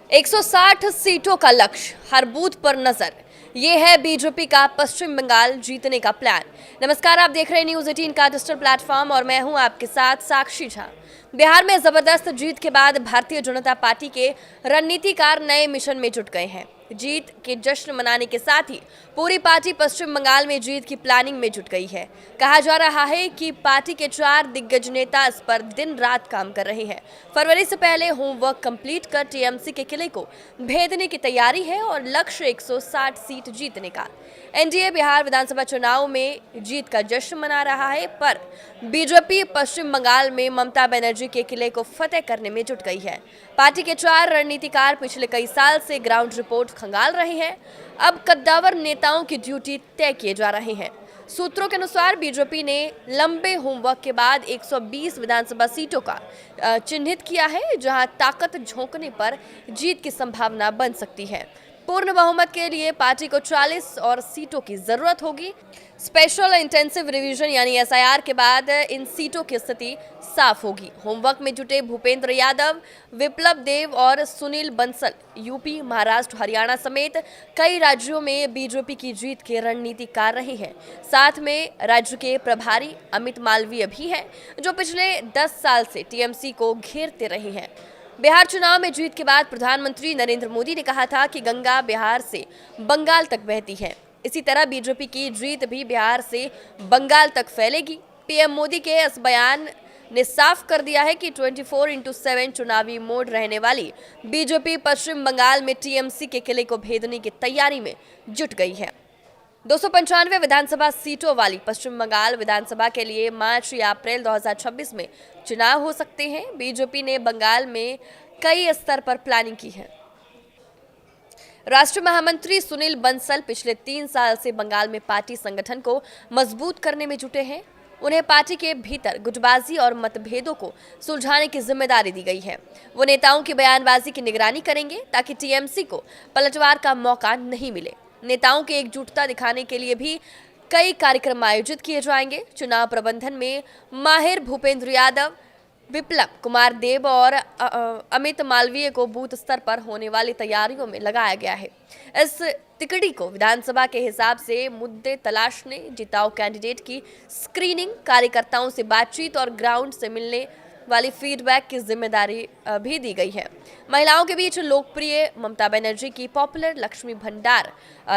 160 सीटों का लक्ष्य, हर बूथ पर नजर। ये है बीजेपी का पश्चिम बंगाल जीतने का प्लान। नमस्कार, आप देख रहे हैं न्यूज 18 का डिजिटल प्लेटफॉर्म और मैं हूं आपके साथ साक्षी झा। बिहार में जबरदस्त जीत के बाद भारतीय जनता पार्टी के रणनीतिकार नए मिशन में जुट गए हैं। जीत के जश्न मनाने के साथ ही पूरी पार्टी पश्चिम बंगाल में जीत की प्लानिंग में जुट गई है। कहा जा रहा है कि पार्टी के 4 दिग्गज नेता इस पर दिन रात काम कर रहे हैं। फरवरी से पहले होमवर्क कंप्लीट कर टीएमसी के किले को भेदने की तैयारी है और लक्ष्य 160 सीट जीतने का। एनडीए बिहार विधानसभा चुनाव में जीत का जश्न मना रहा है, पर बीजेपी पश्चिम बंगाल में ममता बनर्जी के किले को फतेह करने में जुट गई है। पार्टी के 4 रणनीतिकार पिछले कई साल से ग्राउंड रिपोर्ट खंगाल रहे हैं। अब कद्दावर नेताओं की ड्यूटी तय किए जा रहे हैं। सूत्रों के अनुसार बीजेपी ने लंबे होमवर्क के बाद 120 विधानसभा सीटों का चिन्हित किया है, जहां ताकत झोंकने पर जीत की संभावना बन सकती है। पूर्ण बहुमत के लिए पार्टी को 40 और सीटों की जरूरत होगी। स्पेशल इंटेंसिव रिवीजन यानी एसआईआर के बाद इन सीटों की स्थिति साफ होगी। होमवर्क में जुटे भूपेंद्र यादव, विप्लव देव और सुनील बंसल यूपी, महाराष्ट्र, हरियाणा समेत कई राज्यों में बीजेपी की जीत की रणनीति कर रहे हैं। साथ में राज्य के प्रभारी अमित मालवीय भी हैं, जो पिछले 10 साल से टीएमसी को घेरते रहे हैं। बिहार चुनाव में जीत के बाद प्रधानमंत्री नरेंद्र मोदी ने कहा था कि गंगा बिहार से बंगाल तक बहती है। इसी तरह बीजेपी की जीत भी बिहार से बंगाल तक फैलेगी। पीएम मोदी के इस बयान ने साफ कर दिया है कि 24/7 चुनावी मोड रहने वाली बीजेपी पश्चिम बंगाल में टीएमसी के किले को भेदने की तैयारी में जुट गई है। 295 विधानसभा सीटों वाली पश्चिम बंगाल विधानसभा के लिए मार्च या अप्रैल 2026 में चुनाव हो सकते हैं। बीजेपी ने बंगाल में कई स्तर पर प्लानिंग की है। राष्ट्रीय महामंत्री सुनील बंसल पिछले 3 साल से बंगाल में पार्टी संगठन को मजबूत करने में जुटे हैं। उन्हें पार्टी के भीतर गुटबाजी और मतभेदों को सुलझाने की जिम्मेदारी दी गई है। वो नेताओं की बयानबाजी की निगरानी करेंगे ताकि टीएमसी को पलटवार का मौका नहीं मिले। नेताओं की एकजुटता दिखाने के लिए भी कई कार्यक्रम आयोजित किए जाएंगे। चुनाव प्रबंधन में माहिर भूपेंद्र यादव, विप्लव कुमार देव और अमित मालवीय को बूथ स्तर पर होने वाली तैयारियों में लगाया गया है। इस तिकड़ी को विधानसभा के हिसाब से मुद्दे तलाशने, जिताऊ कैंडिडेट की स्क्रीनिंग, कार्यकर्ताओं से बातचीत और ग्राउंड से मिलने वाली फीडबैक की जिम्मेदारी भी दी गई है। महिलाओं के बीच लोकप्रिय ममता बनर्जी की पॉपुलर लक्ष्मी भंडार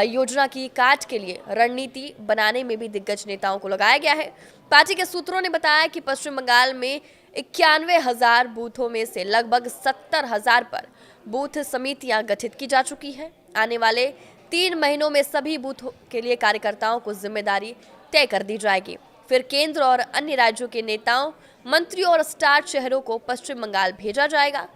योजना की काट के लिए रणनीति बनाने में भी दिग्गज नेताओं को लगाया गया है। पार्टी के सूत्रों ने बताया कि पश्चिम बंगाल में 91,000 बूथों में से लगभग 70,000 पर बूथ समितियां गठित की जा चुकी हैं। आने वाले 3 महीनों में सभी बूथों के लिए कार्यकर्ताओं को जिम्मेदारी तय कर दी जाएगी। फिर केंद्र और अन्य राज्यों के नेताओं, मंत्रियों और स्टार शहरों को पश्चिम बंगाल भेजा जाएगा।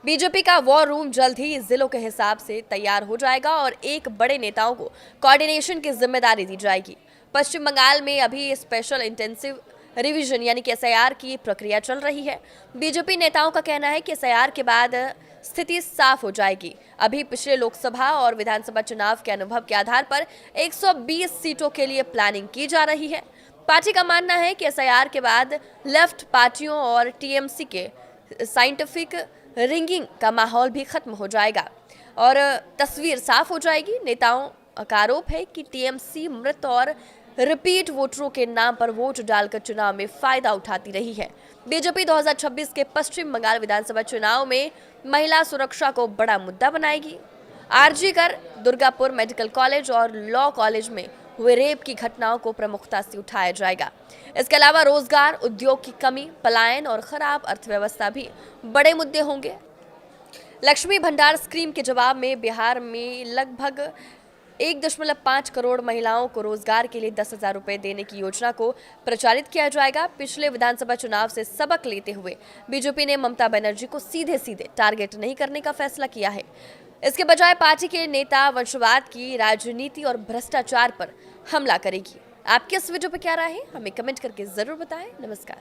बीजेपी का वॉर रूम जल्द ही जिलों के हिसाब से तैयार हो जाएगा और एक बड़े नेताओं को कोऑर्डिनेशन की जिम्मेदारी दी जाएगी। पश्चिम बंगाल में अभी स्पेशल इंटेंसिव रिवीजन यानी कि एसआईआर की प्रक्रिया चल रही है। बीजेपी नेताओं का कहना है कि एसआईआर के बाद स्थिति साफ हो जाएगी। अभी पिछले लोकसभा और विधानसभा चुनाव के अनुभव के आधार पर 120 सीटों के लिए प्लानिंग की जा रही है। पार्टी का मानना है कि एसआईआर के बाद लेफ्ट पार्टियों और टीएमसी के साइंटिफिक रिंगिंग का माहौल भी खत्म हो जाएगा और तस्वीर साफ हो जाएगी। नेताओं का आरोप है कि टीएमसी मृत और रिपीट वोटरों के नाम पर वोट डालकर चुनाव में फायदा उठाती रही है। बीजेपी 2026 के पश्चिम बंगाल विधानसभा चुनाव में महिला सुरक्षा को बड़ा मुद्दा बनाएगी। आरजी कर, दुर्गापुर मेडिकल कॉलेज और लॉ कॉलेज में हुए रेप की घटनाओं को प्रमुखता से उठाया जाएगा। इसके अलावा रोजगार, उद्योग की कमी, पलायन और खराब अर्थव्यवस्था भी बड़े मुद्दे होंगे। लक्ष्मी भंडार स्कीम के जवाब में बिहार में लगभग 1.5 करोड़ महिलाओं को रोजगार के लिए 10,000 रुपए देने की योजना को प्रचारित किया जाएगा। पिछले विधानसभा चुनाव से सबक लेते हुए बीजेपी ने ममता बनर्जी को सीधे टारगेट नहीं करने का फैसला किया है। इसके बजाय पार्टी के नेता वंशवाद की राजनीति और भ्रष्टाचार पर हमला करेगी। आपकी इस वीडियो पर क्या राय है, हमें कमेंट करके जरूर बताएं। नमस्कार।